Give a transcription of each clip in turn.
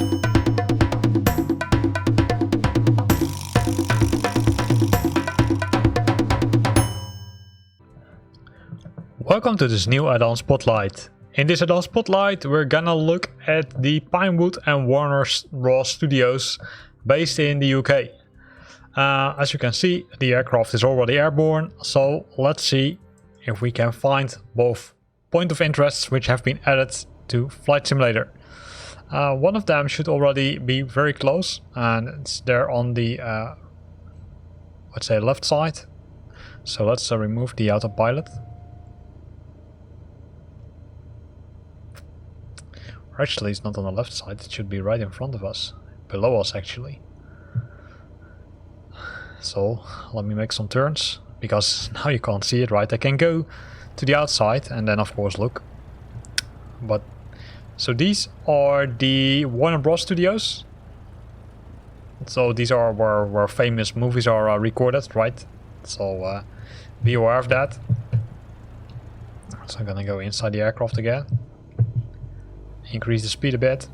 Welcome to this new Addon Spotlight. In this Addon Spotlight we're gonna look at the Pinewood and Warner Bros Studios based in the UK. As you can see, the aircraft is already airborne, so let's see if we can find both point of interests which have been added to Flight Simulator. One of them should already be very close, and it's there on the let's say left side. So let's remove the autopilot. Actually, it's not on the left side, it should be right in front of us, below us actually. So let me make some turns, because now you can't see it, right? I can go to the outside and then of course look. But so these are the Warner Bros Studios. So these are where famous movies are recorded, right? So be aware of that. So I'm gonna go inside the aircraft again. Increase the speed a bit.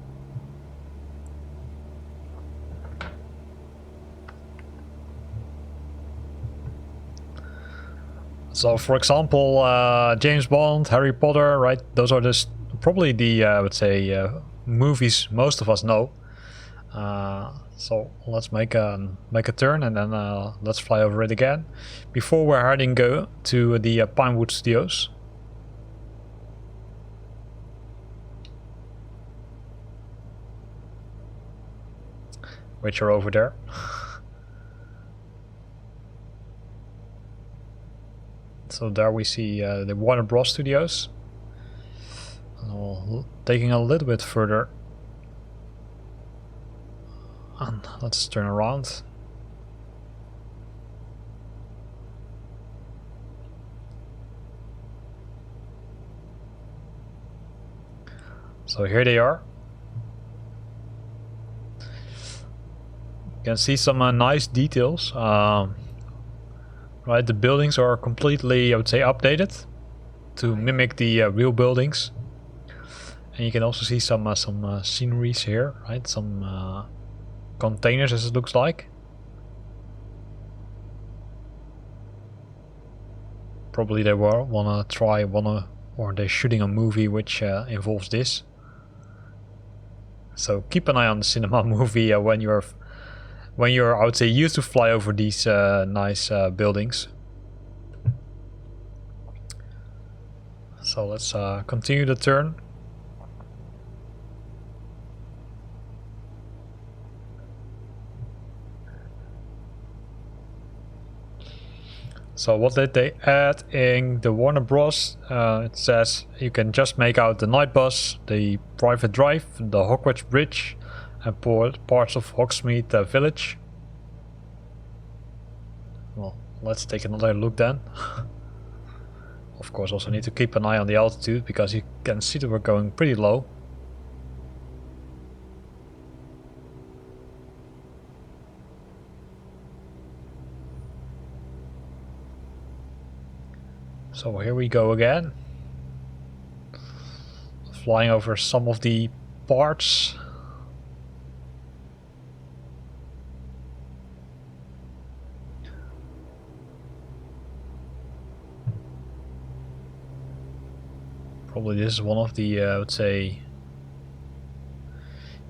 So for example, James Bond, Harry Potter, right? Those are just probably the, I would say, movies most of us know. So let's make a turn and then let's fly over it again. Before we're heading go to the Pinewood Studios. Which are over there. So there we see the Warner Bros Studios. Taking a little bit further. And let's turn around. So here they are. You can see some nice details. Right, the buildings are completely, I would say, updated to mimic the real buildings. And you can also see some sceneries here, right? Some containers, as it looks like. Probably they wanna try or they're shooting a movie which involves this. So keep an eye on the cinema movie when you're, I would say, used to fly over these nice buildings. So let's continue the turn. So what did they add in the Warner Bros? It says you can just make out the night bus, the private drive, the Hogwarts Bridge, and parts of Hogsmeade Village. Well, let's take another look then. Of course, also need to keep an eye on the altitude, because you can see that we're going pretty low. So here we go again. Flying over some of the parts. Probably this is one of the, I would say,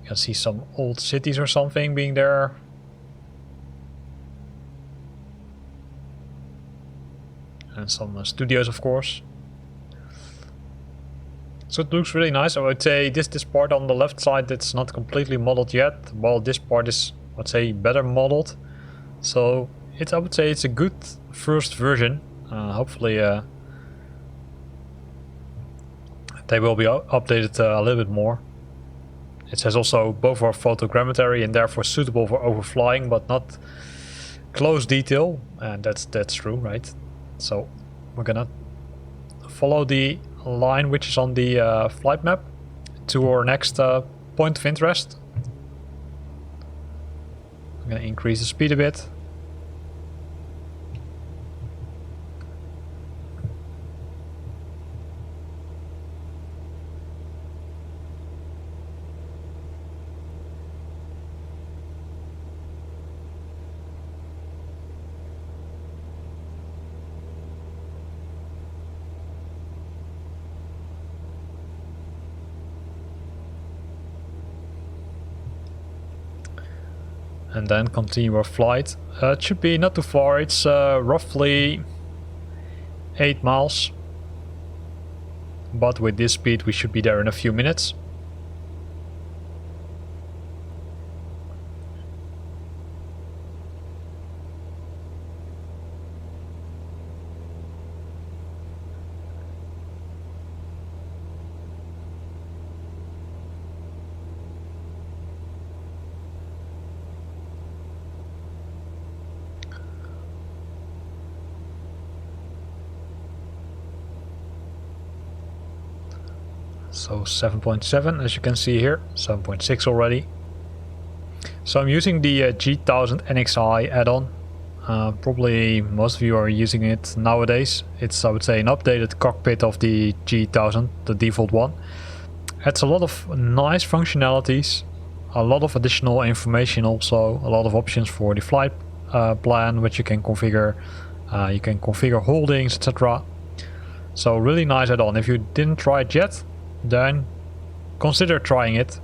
you can see some old cities or something being there. And some studios, of course. So it looks really nice. I would say this part on the left side, it's not completely modeled yet, while this part is, I would say, better modeled. So I would say it's a good first version. Hopefully they will be updated a little bit more. It says also both are photogrammetry and therefore suitable for overflying, but not close detail, and that's true, right? So we're gonna follow the line which is on the flight map to our next point of interest. I'm gonna increase the speed a bit. and then continue our flight. It should be not too far, it's roughly 8 miles, but with this speed we should be there in a few minutes. So 7.7 as you can see here, 7.6 already. So I'm using the G1000 NXI add-on. Probably most of you are using it nowadays. It's, I would say, an updated cockpit of the G1000, the default one. It's a lot of nice functionalities, a lot of additional information also, a lot of options for the flight plan which you can configure. You can configure holdings, etc. So really nice add-on. If you didn't try it yet, then consider trying it.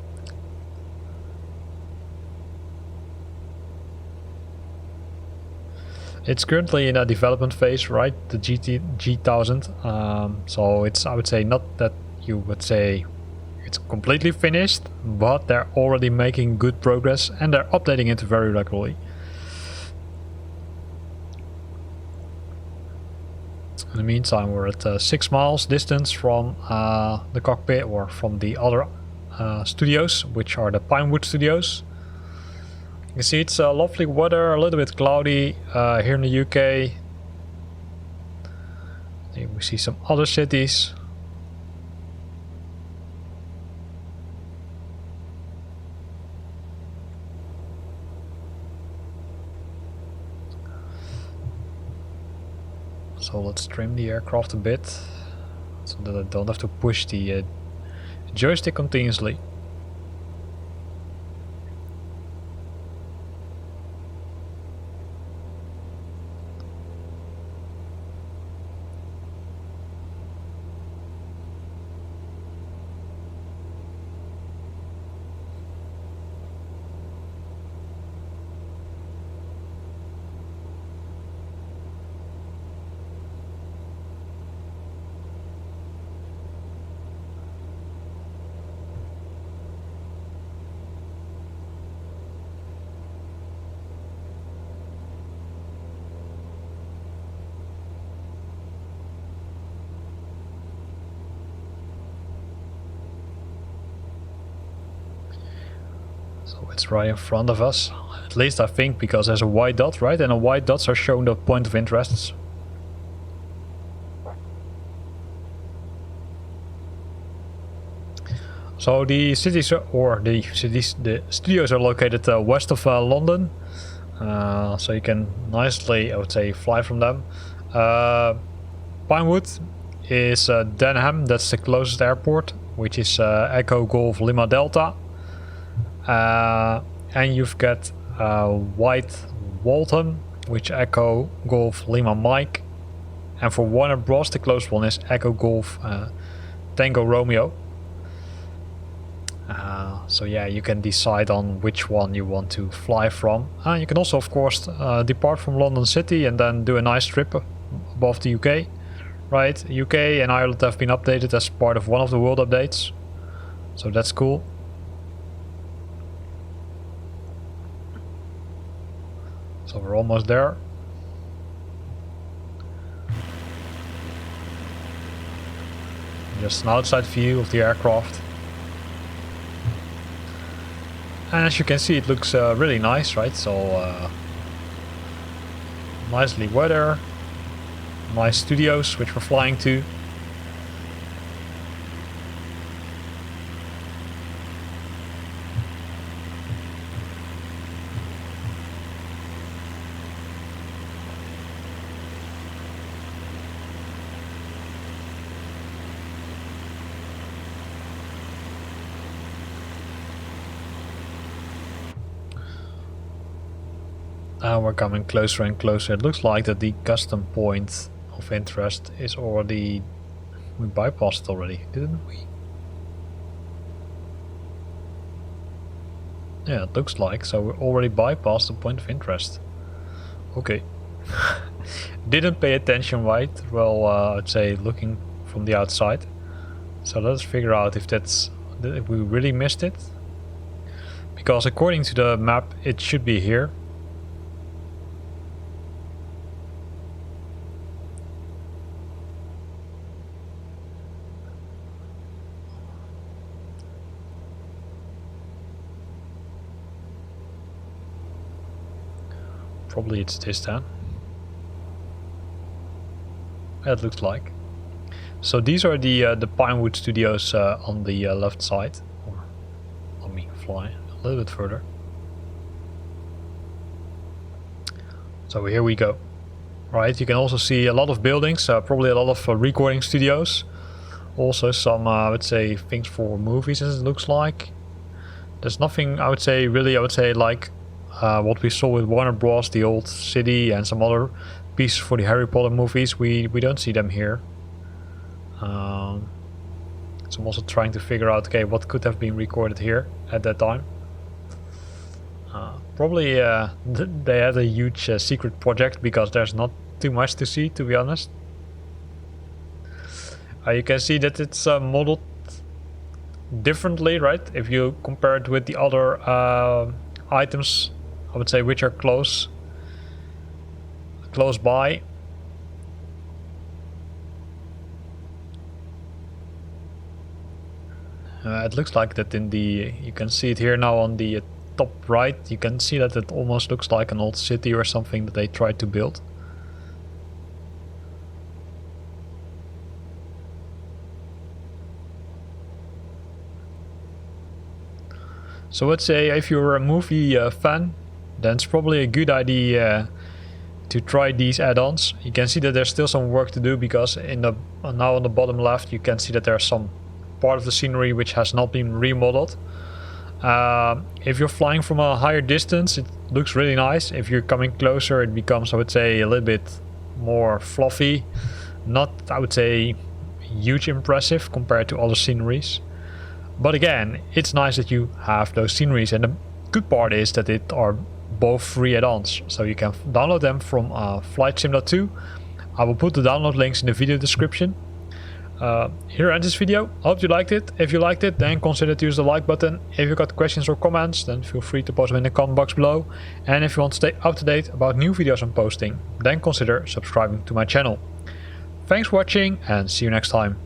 It's currently in a development phase, right? The G1000. So it's, I would say, not that you would say it's completely finished, but they're already making good progress and they're updating it very regularly. In the meantime, we're at 6 miles distance from the cockpit, or from the other studios, which are the Pinewood studios. You can see it's lovely weather, a little bit cloudy here in the UK. Here we see some other cities. So let's trim the aircraft a bit, so that I don't have to push the joystick continuously. So it's right in front of us, at least I think, because there's a white dot, right? And the white dots are showing the point of interests. So the cities, the studios are located west of London, so you can nicely, I would say, fly from them. Pinewood is Denham, that's the closest airport, which is Echo Golf Lima Delta. And you've got White Waltham, which Echo Golf Lima Mike. And for Warner Bros, the closest one is Echo Golf Tango Romeo. So yeah, you can decide on which one you want to fly from. You can also, of course, depart from London City and then do a nice trip above the UK. Right, UK and Ireland have been updated as part of one of the world updates. So that's cool. So we're almost there. Just an outside view of the aircraft. And as you can see, it looks really nice, right? So nicely weather, nice studios which we're flying to. And we're coming closer and closer. It looks like that the custom point of interest is already... We bypassed it already, didn't we? Yeah, it looks like. So we already bypassed the point of interest. Okay. Didn't pay attention, right? Well, I'd say looking from the outside. So let's figure out if if we really missed it. Because according to the map, it should be here. Probably it's this then. It looks like. So these are the Pinewood studios on the left side. Or let me fly a little bit further. So here we go. Right, you can also see a lot of buildings, probably a lot of recording studios. Also some, I would say, things for movies, as it looks like. There's nothing, I would say, like what we saw with Warner Bros, the old city, and some other pieces for the Harry Potter movies. We don't see them here. So I'm also trying to figure out, okay, what could have been recorded here at that time. Probably they had a huge secret project, because there's not too much to see, to be honest. You can see that it's modeled differently, right? If you compare it with the other items, I would say, which are close by. It looks like that in the, you can see it here now on the top right, you can see that it almost looks like an old city or something that they tried to build. So let's say if you're a movie fan, then it's probably a good idea to try these add-ons. You can see that there's still some work to do, because in the now on the bottom left you can see that there's some part of the scenery which has not been remodeled. If you're flying from a higher distance, it looks really nice. If you're coming closer, it becomes, I would say, a little bit more fluffy. Not, I would say, huge impressive compared to other sceneries. But again, it's nice that you have those sceneries, and the good part is that it are both free add-ons, so you can download them from Flight Sim 2. I will put the download links in the video description. Here ends this video. I hope you liked it. If you liked it, then consider to use the like button. If you got questions or comments, then feel free to post them in the comment box below. And if you want to stay up to date about new videos I'm posting, then consider subscribing to my channel. Thanks for watching, and see you next time.